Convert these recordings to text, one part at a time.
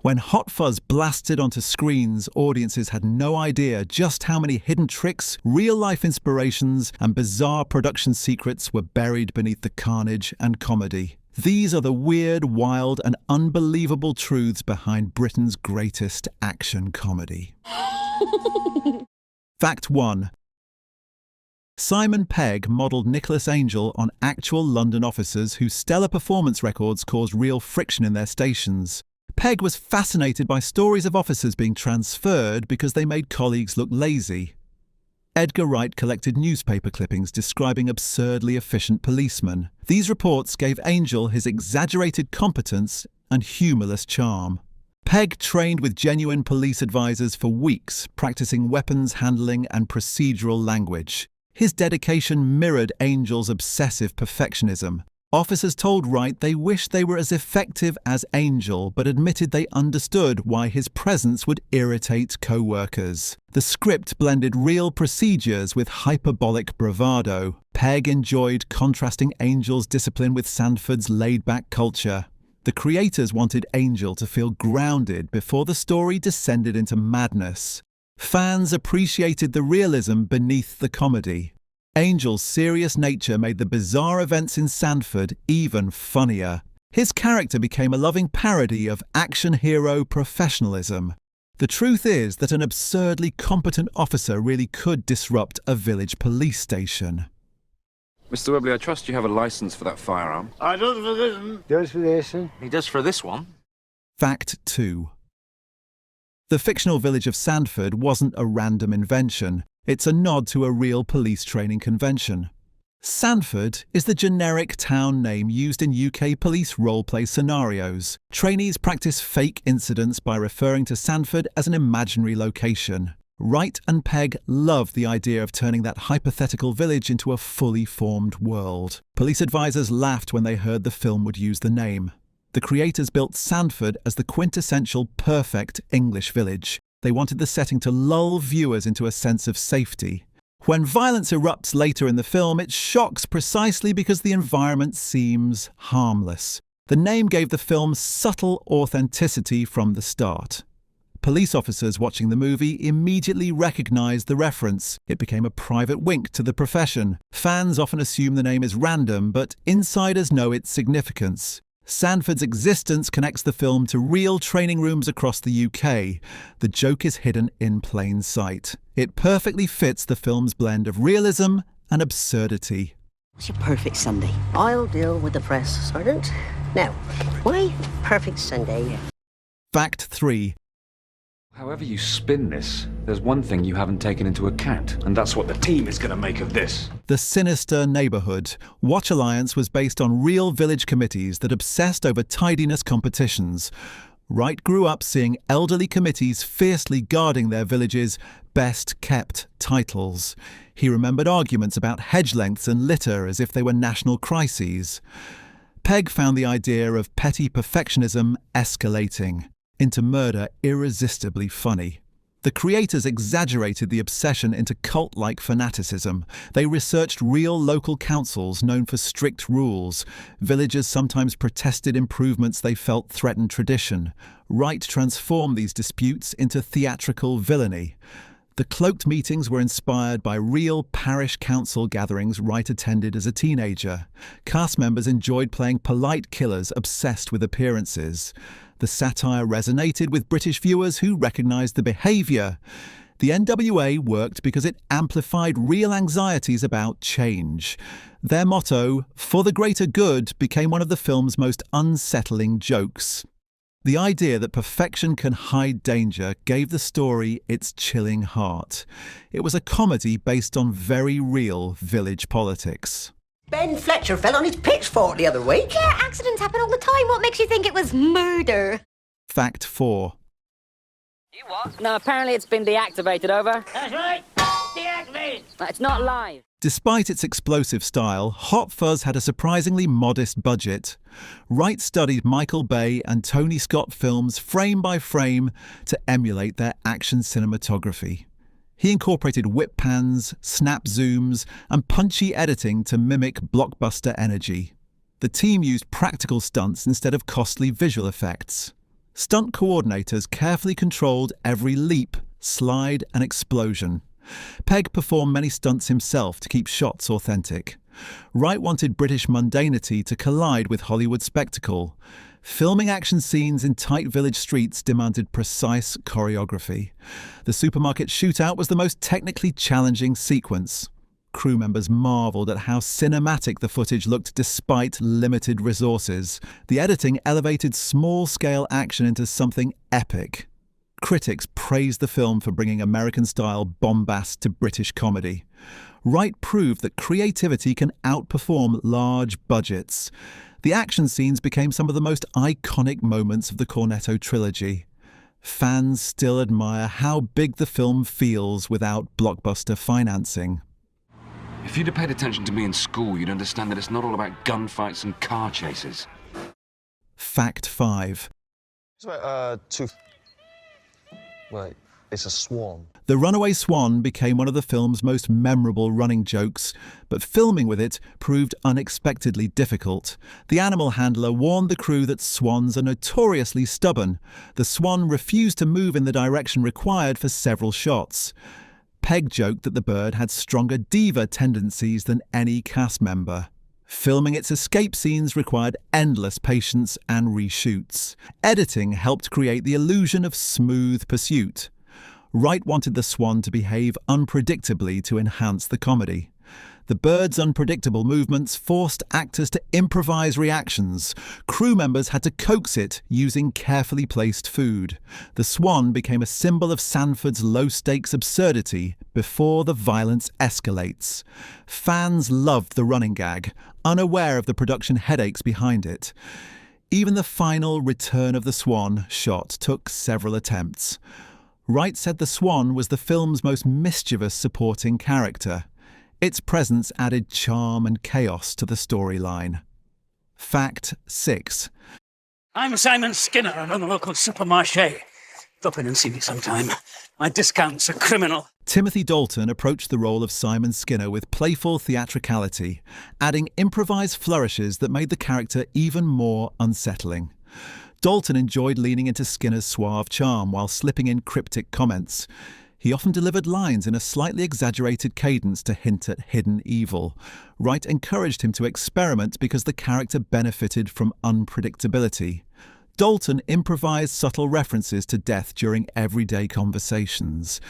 When Hot Fuzz blasted onto screens, audiences had no idea just how many hidden tricks, real-life inspirations, and bizarre production secrets were buried beneath the carnage and comedy. These are the weird, wild, and unbelievable truths behind Britain's greatest action comedy. Fact 1. Simon Pegg modelled Nicholas Angel on actual London officers whose stellar performance records caused real friction in their stations. Pegg was fascinated by stories of officers being transferred because they made colleagues look lazy. Edgar Wright collected newspaper clippings describing absurdly efficient policemen. These reports gave Angel his exaggerated competence and humourless charm. Pegg trained with genuine police advisors for weeks, practicing weapons handling and procedural language. His dedication mirrored Angel's obsessive perfectionism. Officers told Wright they wished they were as effective as Angel, but admitted they understood why his presence would irritate co-workers. The script blended real procedures with hyperbolic bravado. Pegg enjoyed contrasting Angel's discipline with Sandford's laid-back culture. The creators wanted Angel to feel grounded before the story descended into madness. Fans appreciated the realism beneath the comedy. Angel's serious nature made the bizarre events in Sanford even funnier. His character became a loving parody of action hero professionalism. The truth is that an absurdly competent officer really could disrupt a village police station. Mr. Webley, I trust you have a license for that firearm. I does for this one. Does for this one. He does for this one. Fact 2. The fictional village of Sandford wasn't a random invention. It's a nod to a real police training convention. Sanford is the generic town name used in UK police role-play scenarios. Trainees practice fake incidents by referring to Sanford as an imaginary location. Wright and Pegg loved the idea of turning that hypothetical village into a fully formed world. Police advisors laughed when they heard the film would use the name. The creators built Sanford as the quintessential perfect English village. They wanted the setting to lull viewers into a sense of safety. When violence erupts later in the film, it shocks precisely because the environment seems harmless. The name gave the film subtle authenticity from the start. Police officers watching the movie immediately recognized the reference. It became a private wink to the profession. Fans often assume the name is random, but insiders know its significance. Sanford's existence connects the film to real training rooms across the UK. The joke is hidden in plain sight. It perfectly fits the film's blend of realism and absurdity. What's your perfect Sunday? I'll deal with the press, Sergeant. Now, why perfect Sunday? Fact 3. However you spin this, there's one thing you haven't taken into account, and that's what the team is going to make of this. The Sinister neighbourhood. Watch Alliance was based on real village committees that obsessed over tidiness competitions. Wright grew up seeing elderly committees fiercely guarding their village's best-kept titles. He remembered arguments about hedge lengths and litter as if they were national crises. Pegg found the idea of petty perfectionism escalating into murder irresistibly funny. The creators exaggerated the obsession into cult-like fanaticism. They researched real local councils known for strict rules. Villagers sometimes protested improvements they felt threatened tradition. Wright transformed these disputes into theatrical villainy. The cloaked meetings were inspired by real parish council gatherings Wright attended as a teenager. Cast members enjoyed playing polite killers obsessed with appearances. The satire resonated with British viewers who recognised the behaviour. The NWA worked because it amplified real anxieties about change. Their motto, "For the greater good," became one of the film's most unsettling jokes. The idea that perfection can hide danger gave the story its chilling heart. It was a comedy based on very real village politics. Ben Fletcher fell on his pitchfork the other week. Yeah, accidents happen all the time. What makes you think it was murder? Fact 4. You what? No, apparently it's been deactivated, over. That's right. Deactivate. It's not live. Despite its explosive style, Hot Fuzz had a surprisingly modest budget. Wright studied Michael Bay and Tony Scott films frame by frame to emulate their action cinematography. He incorporated whip pans, snap zooms, and punchy editing to mimic blockbuster energy. The team used practical stunts instead of costly visual effects. Stunt coordinators carefully controlled every leap, slide and explosion. Pegg performed many stunts himself to keep shots authentic. Wright wanted British mundanity to collide with Hollywood spectacle. Filming action scenes in tight village streets demanded precise choreography. The supermarket shootout was the most technically challenging sequence. Crew members marvelled at how cinematic the footage looked despite limited resources. The editing elevated small-scale action into something epic. Critics praised the film for bringing American-style bombast to British comedy. Wright proved that creativity can outperform large budgets. The action scenes became some of the most iconic moments of the Cornetto trilogy. Fans still admire how big the film feels without blockbuster financing. If you'd have paid attention to me in school, you'd understand that it's not all about gunfights and car chases. Fact 5. It's about, Wait, it's a swan. The runaway swan became one of the film's most memorable running jokes, but filming with it proved unexpectedly difficult. The animal handler warned the crew that swans are notoriously stubborn. The swan refused to move in the direction required for several shots. Pegg joked that the bird had stronger diva tendencies than any cast member. Filming its escape scenes required endless patience and reshoots. Editing helped create the illusion of smooth pursuit. Wright wanted the swan to behave unpredictably to enhance the comedy. The bird's unpredictable movements forced actors to improvise reactions. Crew members had to coax it using carefully placed food. The swan became a symbol of Sanford's low-stakes absurdity before the violence escalates. Fans loved the running gag, unaware of the production headaches behind it. Even the final Return of the Swan shot took several attempts. Wright said the swan was the film's most mischievous supporting character. Its presence added charm and chaos to the storyline. Fact 6. I'm Simon Skinner. I run the local supermarché. Drop in and see me sometime. My discounts are criminal. Timothy Dalton approached the role of Simon Skinner with playful theatricality, adding improvised flourishes that made the character even more unsettling. Dalton enjoyed leaning into Skinner's suave charm while slipping in cryptic comments. He often delivered lines in a slightly exaggerated cadence to hint at hidden evil. Wright encouraged him to experiment because the character benefited from unpredictability. Dalton improvised subtle references to death during everyday conversations.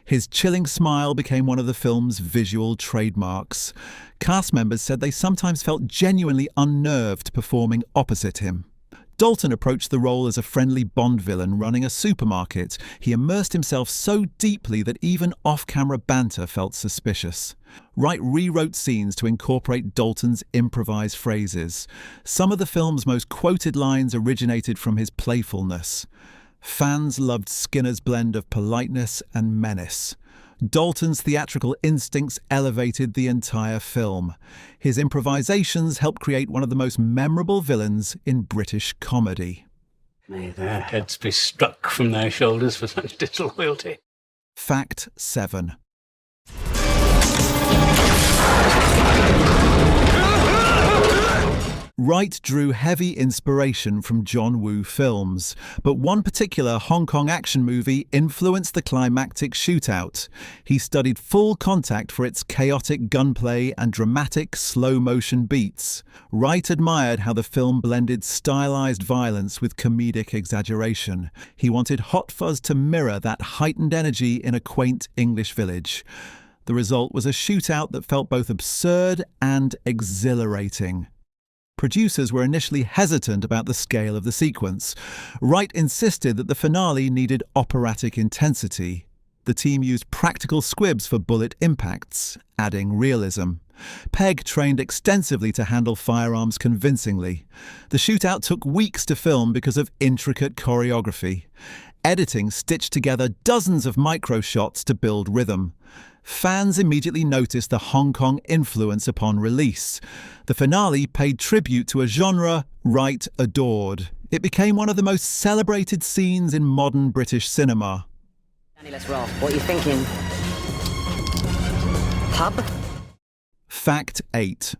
His chilling smile became one of the film's visual trademarks. Cast members said they sometimes felt genuinely unnerved performing opposite him. Dalton approached the role as a friendly Bond villain running a supermarket. He immersed himself so deeply that even off-camera banter felt suspicious. Wright rewrote scenes to incorporate Dalton's improvised phrases. Some of the film's most quoted lines originated from his playfulness. Fans loved Skinner's blend of politeness and menace. Dalton's theatrical instincts elevated the entire film. His improvisations helped create one of the most memorable villains in British comedy. May their heads be struck from their shoulders for such disloyalty. Fact 7. Wright drew heavy inspiration from John Woo films, but one particular Hong Kong action movie influenced the climactic shootout. He studied Full Contact for its chaotic gunplay and dramatic slow-motion beats. Wright admired how the film blended stylized violence with comedic exaggeration. He wanted Hot Fuzz to mirror that heightened energy in a quaint English village. The result was a shootout that felt both absurd and exhilarating. Producers were initially hesitant about the scale of the sequence. Wright insisted that the finale needed operatic intensity. The team used practical squibs for bullet impacts, adding realism. Pegg trained extensively to handle firearms convincingly. The shootout took weeks to film because of intricate choreography. Editing stitched together dozens of micro shots to build rhythm. Fans immediately noticed the Hong Kong influence upon release. The finale paid tribute to a genre Wright adored. It became one of the most celebrated scenes in modern British cinema. Danny, let's roll. What are you thinking? Pub? Fact 8.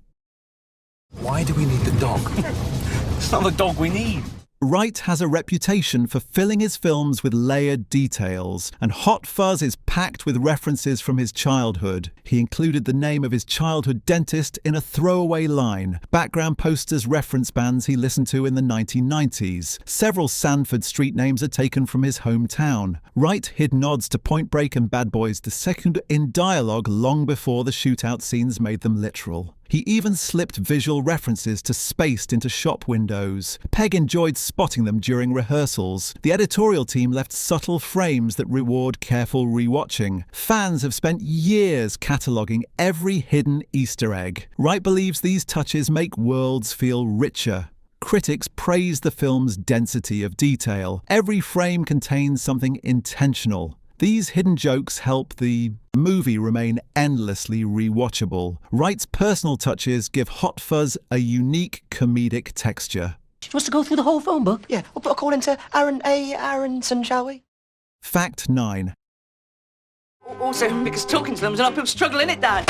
Why do we need the dog? It's not the dog we need. Wright has a reputation for filling his films with layered details, and Hot Fuzz is packed with references from his childhood. He included the name of his childhood dentist in a throwaway line. Background posters reference bands he listened to in the 1990s. Several Sanford street names are taken from his hometown. Wright hid nods to Point Break and Bad Boys II in dialogue long before the shootout scenes made them literal. He even slipped visual references to Spaced into shop windows. Pegg enjoyed spotting them during rehearsals. The editorial team left subtle frames that reward careful rewatching. Fans have spent years cataloguing every hidden Easter egg. Wright believes these touches make worlds feel richer. Critics praise the film's density of detail. Every frame contains something intentional. These hidden jokes help the movie remain endlessly rewatchable. Wright's personal touches give Hot Fuzz a unique comedic texture. Do you want us to go through the whole phone book? Yeah, we'll put a call into Aaron A. Aronson, shall we? Fact 9. Also, because talking to them is an uphill struggle, innit, Dad?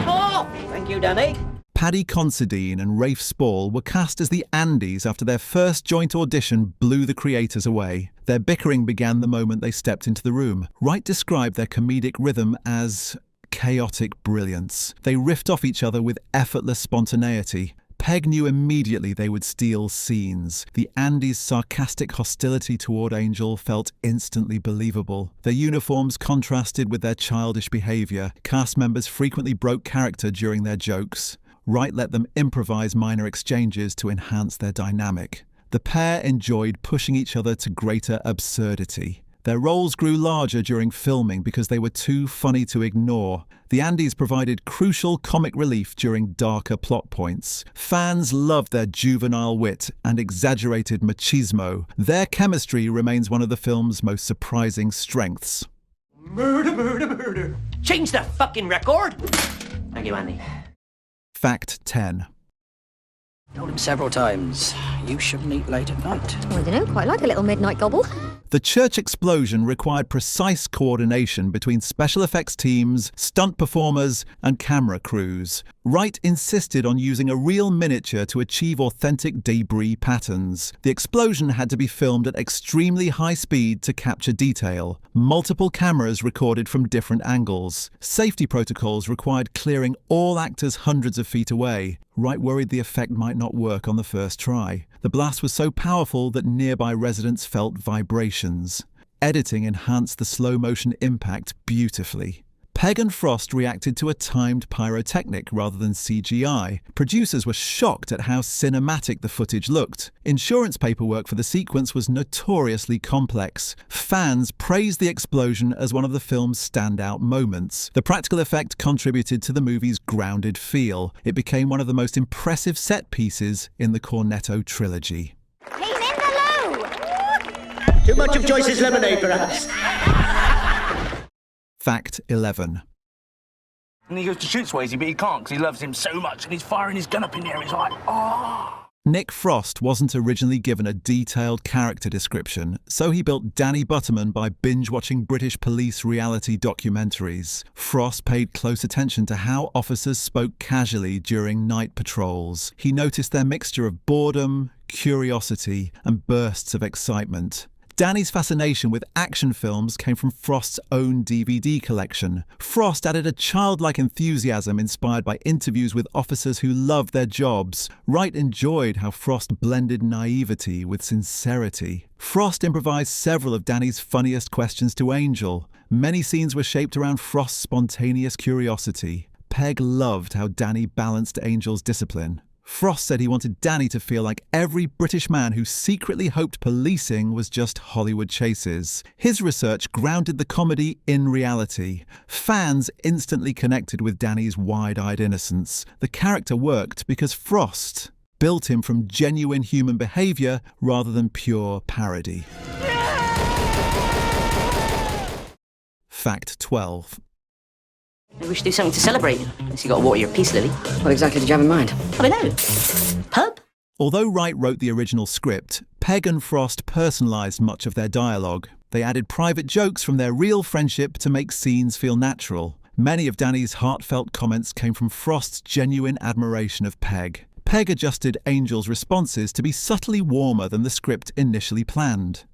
Oh! Thank you, Danny. Paddy Considine and Rafe Spall were cast as the Andys after their first joint audition blew the creators away. Their bickering began the moment they stepped into the room. Wright described their comedic rhythm as chaotic brilliance. They riffed off each other with effortless spontaneity. Pegg knew immediately they would steal scenes. The Andys' sarcastic hostility toward Angel felt instantly believable. Their uniforms contrasted with their childish behaviour. Cast members frequently broke character during their jokes. Wright let them improvise minor exchanges to enhance their dynamic. The pair enjoyed pushing each other to greater absurdity. Their roles grew larger during filming because they were too funny to ignore. The Andys provided crucial comic relief during darker plot points. Fans loved their juvenile wit and exaggerated machismo. Their chemistry remains one of the film's most surprising strengths. Murder, murder, murder. Change the fucking record. Thank you, Andy. Fact 10. Told him several times, you shouldn't eat late at night. Oh, I don't know, quite like a little midnight gobble. The church explosion required precise coordination between special effects teams, stunt performers, and camera crews. Wright insisted on using a real miniature to achieve authentic debris patterns. The explosion had to be filmed at extremely high speed to capture detail. Multiple cameras recorded from different angles. Safety protocols required clearing all actors hundreds of feet away. Wright worried the effect might not work on the first try. The blast was so powerful that nearby residents felt vibrations. Editing enhanced the slow-motion impact beautifully. Pegg and Frost reacted to a timed pyrotechnic rather than CGI. Producers were shocked at how cinematic the footage looked. Insurance paperwork for the sequence was notoriously complex. Fans praised the explosion as one of the film's standout moments. The practical effect contributed to the movie's grounded feel. It became one of the most impressive set pieces in the Cornetto trilogy. Lean in the low! Too much of Joyce's lemonade, perhaps. Fact 11. And he goes to shoot Swayze, but he can't because he loves him so much, and he's firing his gun up in the air. He's like, oh. Nick Frost wasn't originally given a detailed character description, so he built Danny Butterman by binge-watching British police reality documentaries. Frost paid close attention to how officers spoke casually during night patrols. He noticed their mixture of boredom, curiosity, and bursts of excitement. Danny's fascination with action films came from Frost's own DVD collection. Frost added a childlike enthusiasm inspired by interviews with officers who loved their jobs. Wright enjoyed how Frost blended naivety with sincerity. Frost improvised several of Danny's funniest questions to Angel. Many scenes were shaped around Frost's spontaneous curiosity. Pegg loved how Danny balanced Angel's discipline. Frost said he wanted Danny to feel like every British man who secretly hoped policing was just Hollywood chases. His research grounded the comedy in reality. Fans instantly connected with Danny's wide-eyed innocence. The character worked because Frost built him from genuine human behaviour rather than pure parody. Fact 12. Maybe we should do something to celebrate. Unless you got to water your peace, Lily. What exactly did you have in mind? I don't know. Pub? Although Wright wrote the original script, Pegg and Frost personalised much of their dialogue. They added private jokes from their real friendship to make scenes feel natural. Many of Danny's heartfelt comments came from Frost's genuine admiration of Pegg. Pegg adjusted Angel's responses to be subtly warmer than the script initially planned.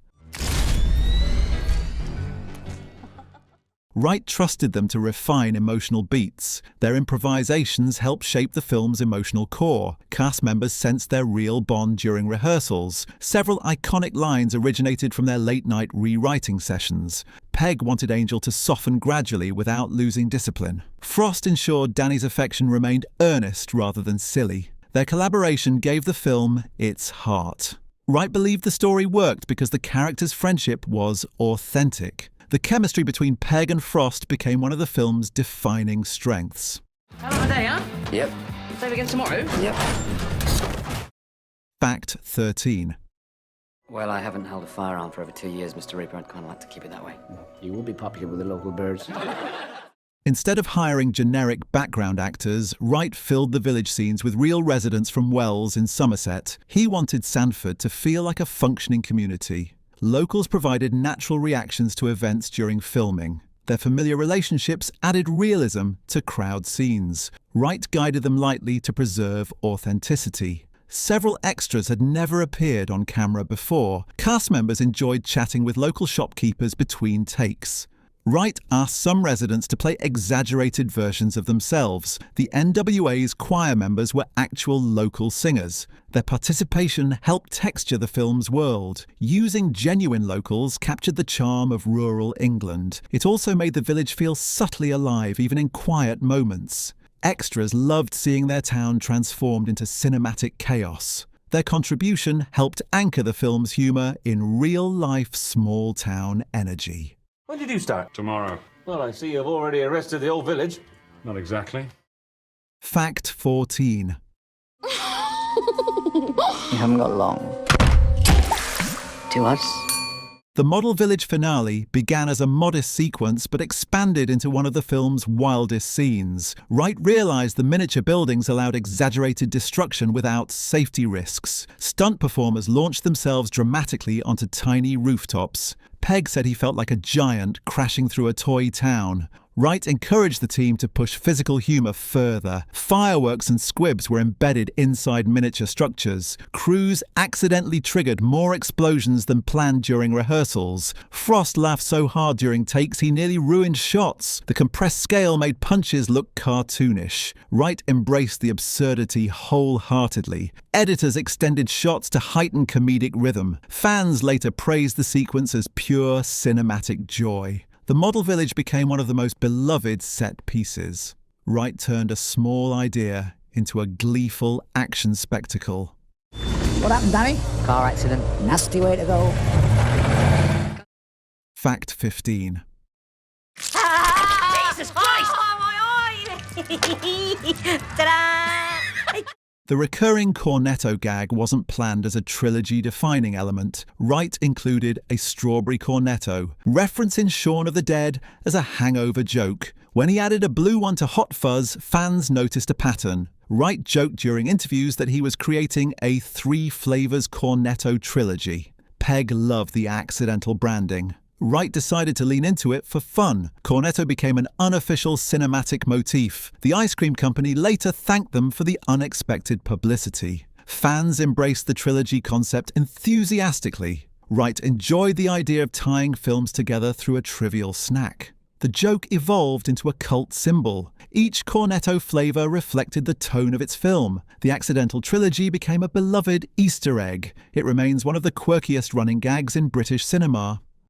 Wright trusted them to refine emotional beats. Their improvisations helped shape the film's emotional core. Cast members sensed their real bond during rehearsals. Several iconic lines originated from their late-night rewriting sessions. Pegg wanted Angel to soften gradually without losing discipline. Frost ensured Danny's affection remained earnest rather than silly. Their collaboration gave the film its heart. Wright believed the story worked because the characters' friendship was authentic. The chemistry between Pegg and Frost became one of the film's defining strengths. How long a day, huh? Yep. Same again tomorrow? Yep. Fact 13. Well, I haven't held a firearm for over 2 years, Mr. Reaper. I'd kind of like to keep it that way. You will be popular with the local birds. Instead of hiring generic background actors, Wright filled the village scenes with real residents from Wells in Somerset. He wanted Sandford to feel like a functioning community. Locals provided natural reactions to events during filming. Their familiar relationships added realism to crowd scenes. Wright guided them lightly to preserve authenticity. Several extras had never appeared on camera before. Cast members enjoyed chatting with local shopkeepers between takes. Wright asked some residents to play exaggerated versions of themselves. The NWA's choir members were actual local singers. Their participation helped texture the film's world. Using genuine locals captured the charm of rural England. It also made the village feel subtly alive, even in quiet moments. Extras loved seeing their town transformed into cinematic chaos. Their contribution helped anchor the film's humour in real-life small-town energy. When did you start? Tomorrow. Well, I see you've already arrested the whole village. Not exactly. Fact 14. You haven't got long. To us? The model village finale began as a modest sequence but expanded into one of the film's wildest scenes. Wright realized the miniature buildings allowed exaggerated destruction without safety risks. Stunt performers launched themselves dramatically onto tiny rooftops. Pegg said he felt like a giant crashing through a toy town. Wright encouraged the team to push physical humour further. Fireworks and squibs were embedded inside miniature structures. Crews accidentally triggered more explosions than planned during rehearsals. Frost laughed so hard during takes he nearly ruined shots. The compressed scale made punches look cartoonish. Wright embraced the absurdity wholeheartedly. Editors extended shots to heighten comedic rhythm. Fans later praised the sequence as pure cinematic joy. The model village became one of the most beloved set pieces. Wright turned a small idea into a gleeful action spectacle. What happened, Danny? Car accident. Nasty way to go. Fact 15. Jesus Christ! Oh, my eye! Ta-da! The recurring Cornetto gag wasn't planned as a trilogy-defining element. Wright included a strawberry cornetto, referencing Shaun of the Dead as a hangover joke. When he added a blue one to Hot Fuzz, fans noticed a pattern. Wright joked during interviews that he was creating a 3 flavors Cornetto trilogy. Pegg loved the accidental branding. Wright decided to lean into it for fun. Cornetto became an unofficial cinematic motif. The ice cream company later thanked them for the unexpected publicity. Fans embraced the trilogy concept enthusiastically. Wright enjoyed the idea of tying films together through a trivial snack. The joke evolved into a cult symbol. Each Cornetto flavour reflected the tone of its film. The accidental trilogy became a beloved Easter egg. It remains one of the quirkiest running gags in British cinema.